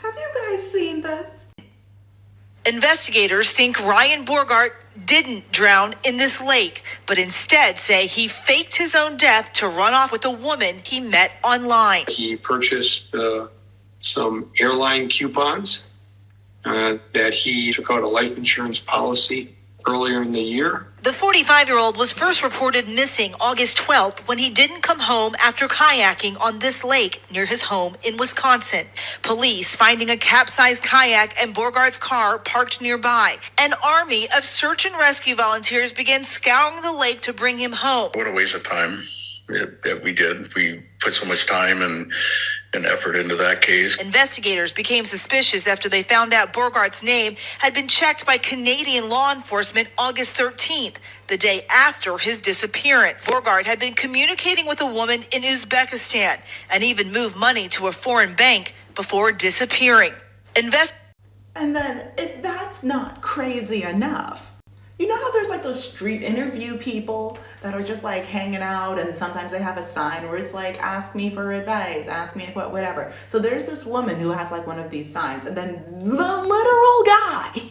Have you guys seen this? Investigators think Ryan Borgart didn't drown in this lake, but instead say he faked his own death to run off with a woman he met online. He purchased some airline coupons that he took out a life insurance policy earlier in the year. The 45-year-old was first reported missing August 12th when he didn't come home after kayaking on this lake near his home in Wisconsin. Police finding a capsized kayak and Borgart's car parked nearby. An army of search and rescue volunteers began scouring the lake to bring him home. What a waste of time that we did. We put so much time and effort into that case. Investigators became suspicious after they found out Borgart's name had been checked by Canadian law enforcement August 13th, the day after his disappearance. Borgart had been communicating with a woman in Uzbekistan and even moved money to a foreign bank before disappearing. And then, if that's not crazy enough, you know how there's like those street interview people that are just like hanging out, and sometimes they have a sign where it's like, ask me for advice, ask me whatever. So there's this woman who has like one of these signs, and then the literal guy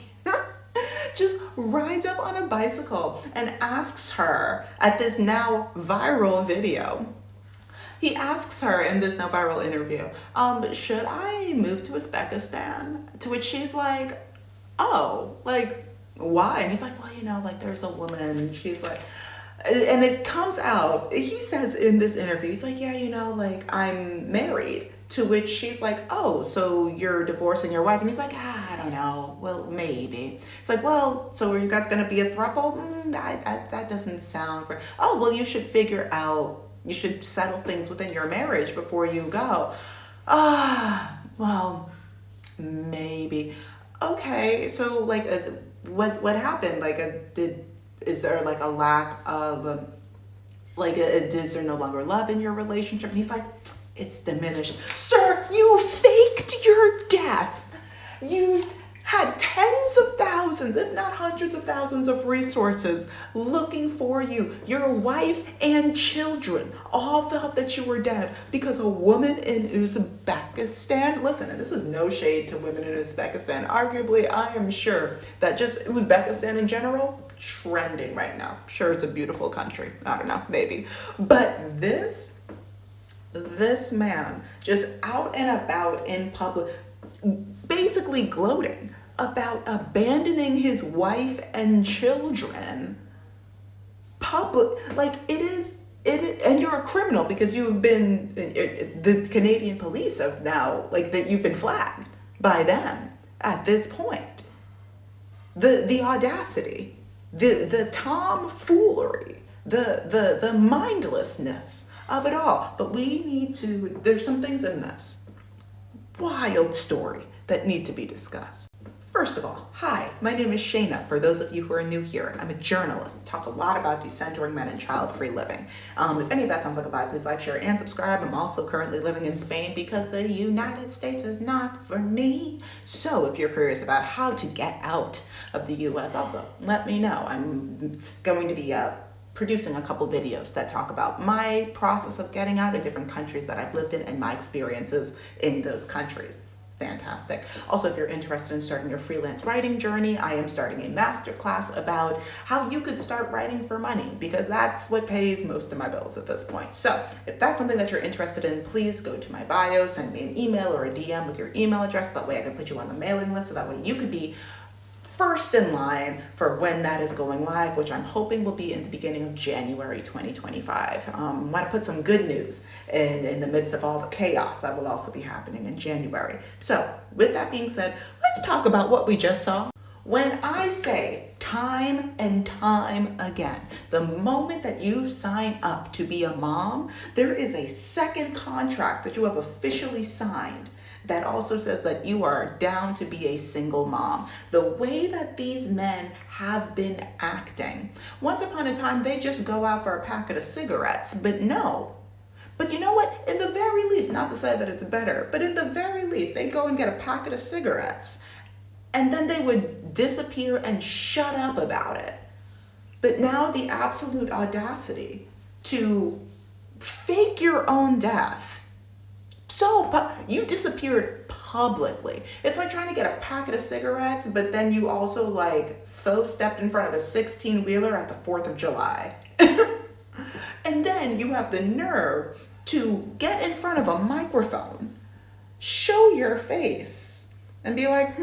just rides up on a bicycle and asks her at this now viral video. He asks her in this now viral interview, should I move to Uzbekistan? To which she's like, oh, like, why? And he's like, well, you know, like there's a woman, she's like, and it comes out, he says in this interview, he's like, yeah, you know, like I'm married. To which she's like, oh, so you're divorcing your wife? And he's like, I don't know, well, maybe. It's like, well, so are you guys gonna be a throuple? That doesn't sound right. Oh, well, you should figure out, you should settle things within your marriage before you go. Well, maybe. Okay, so like, what happened? Like, is there like a lack of, is there no longer love in your relationship? And he's like, it's diminished. Sir, you faked your death. You had tens of thousands, if not hundreds of thousands of resources looking for you. Your wife and children all thought that you were dead because a woman in Uzbekistan, listen, and this is no shade to women in Uzbekistan. Arguably, I am sure that just Uzbekistan in general, trending right now. Sure, it's a beautiful country. I don't know, maybe. But this man just out and about in public, basically gloating about abandoning his wife and children public, like it is, and you're a criminal because you've been, the Canadian police have now, like, that you've been flagged by them at this point. The audacity, the tomfoolery, the mindlessness of it all. But we need to, there's some things in this wild story that need to be discussed. First of all, hi, my name is Shayna. For those of you who are new here, I'm a journalist. Talk a lot about decentering men and child-free living. If any of that sounds like a vibe, please like, share, and subscribe. I'm also currently living in Spain because the United States is not for me. So if you're curious about how to get out of the US, also let me know. I'm going to be producing a couple videos that talk about my process of getting out of different countries that I've lived in and my experiences in those countries. Fantastic. Also, if you're interested in starting your freelance writing journey, I am starting a masterclass about how you could start writing for money, because that's what pays most of my bills at this point. So if that's something that you're interested in, please go to my bio, send me an email or a DM with your email address. That way I can put you on the mailing list, so that way you could be first in line for when that is going live, which I'm hoping will be in the beginning of January 2025. Want to put some good news in the midst of all the chaos that will also be happening in January. So with that being said, let's talk about what we just saw. When I say time and time again, the moment that you sign up to be a mom, there is a second contract that you have officially signed that also says that you are down to be a single mom. The way that these men have been acting, once upon a time, they just go out for a packet of cigarettes, but no. But you know what? In the very least, not to say that it's better, but in the very least, they go and get a packet of cigarettes, and then they would disappear and shut up about it. But now the absolute audacity to fake your own death. So, but you disappeared publicly. It's like trying to get a packet of cigarettes, but then you also like faux stepped in front of a 16-wheeler at the 4th of July. And then you have the nerve to get in front of a microphone, show your face, and be like,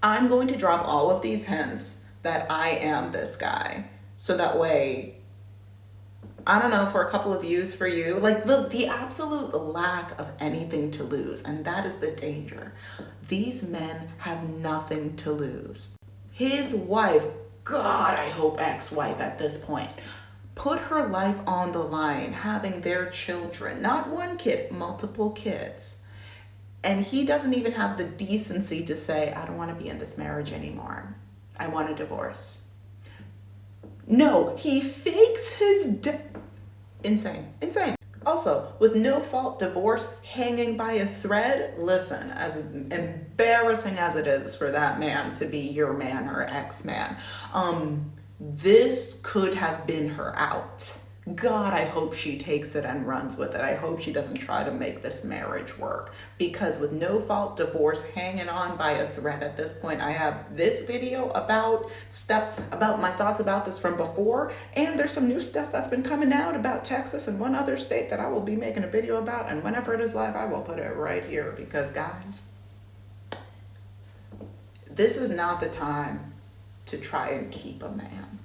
I'm going to drop all of these hints that I am this guy. So that way, I don't know, for a couple of views for you, like the absolute lack of anything to lose. And that is the danger. These men have nothing to lose. His wife, God, I hope ex-wife at this point, put her life on the line, having their children, not one kid, multiple kids. And he doesn't even have the decency to say, I don't want to be in this marriage anymore. I want a divorce. No, he fakes his insane. Also, with no fault divorce hanging by a thread, listen, as embarrassing as it is for that man to be your man or ex-man, this could have been her out. God, I hope she takes it and runs with it. I hope she doesn't try to make this marriage work, because with no fault divorce hanging on by a thread at this point, I have this video about my thoughts about this from before, and there's some new stuff that's been coming out about Texas and one other state that I will be making a video about, and whenever it is live, I will put it right here, because guys, this is not the time to try and keep a man.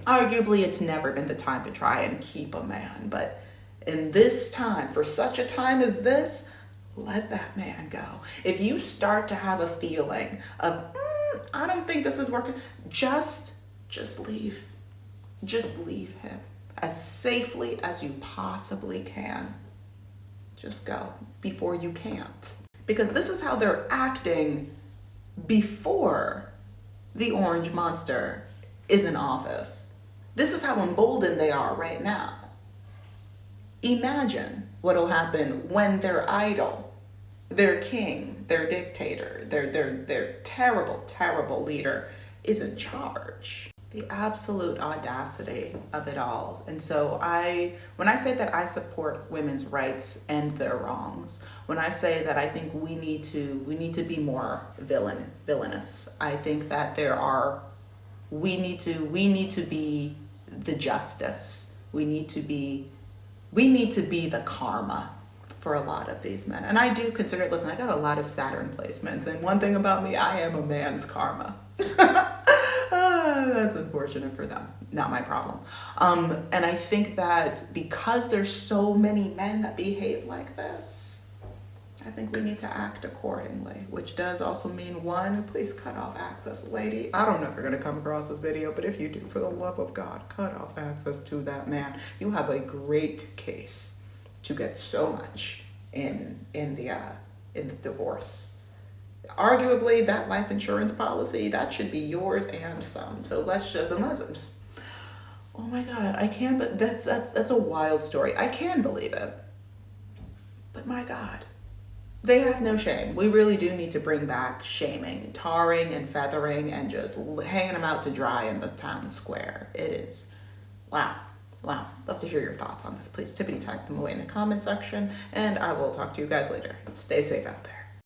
Arguably, it's never been the time to try and keep a man, but in this time, for such a time as this, let that man go. If you start to have a feeling of, I don't think this is working, just leave. Just leave him as safely as you possibly can. Just go before you can't. Because this is how they're acting before the orange monster is in office. This is how emboldened they are right now. Imagine what'll happen when their idol, their king, their dictator, their terrible, terrible leader is in charge. The absolute audacity of it all. And so when I say that I support women's rights and their wrongs, when I say that I think we need to be more villainous, I think that we need to be the justice. We need to be the karma for a lot of these men. And I do consider, listen, I got a lot of Saturn placements, and one thing about me, I am a man's karma. That's unfortunate for them, not my problem. And I think that because there's so many men that behave like this, I think we need to act accordingly, which does also mean, one, please cut off access. Lady, I don't know if you're going to come across this video, but if you do, for the love of God, cut off access to that man. You have a great case to get so much in the divorce. Arguably, that life insurance policy, that should be yours and some. So let's oh my God, I can't, but that's a wild story. I can believe it, but my God. They have no shame. We really do need to bring back shaming, tarring and feathering, and just hanging them out to dry in the town square. It is, wow. Love to hear your thoughts on this. Please type them away in the comment section, and I will talk to you guys later. Stay safe out there.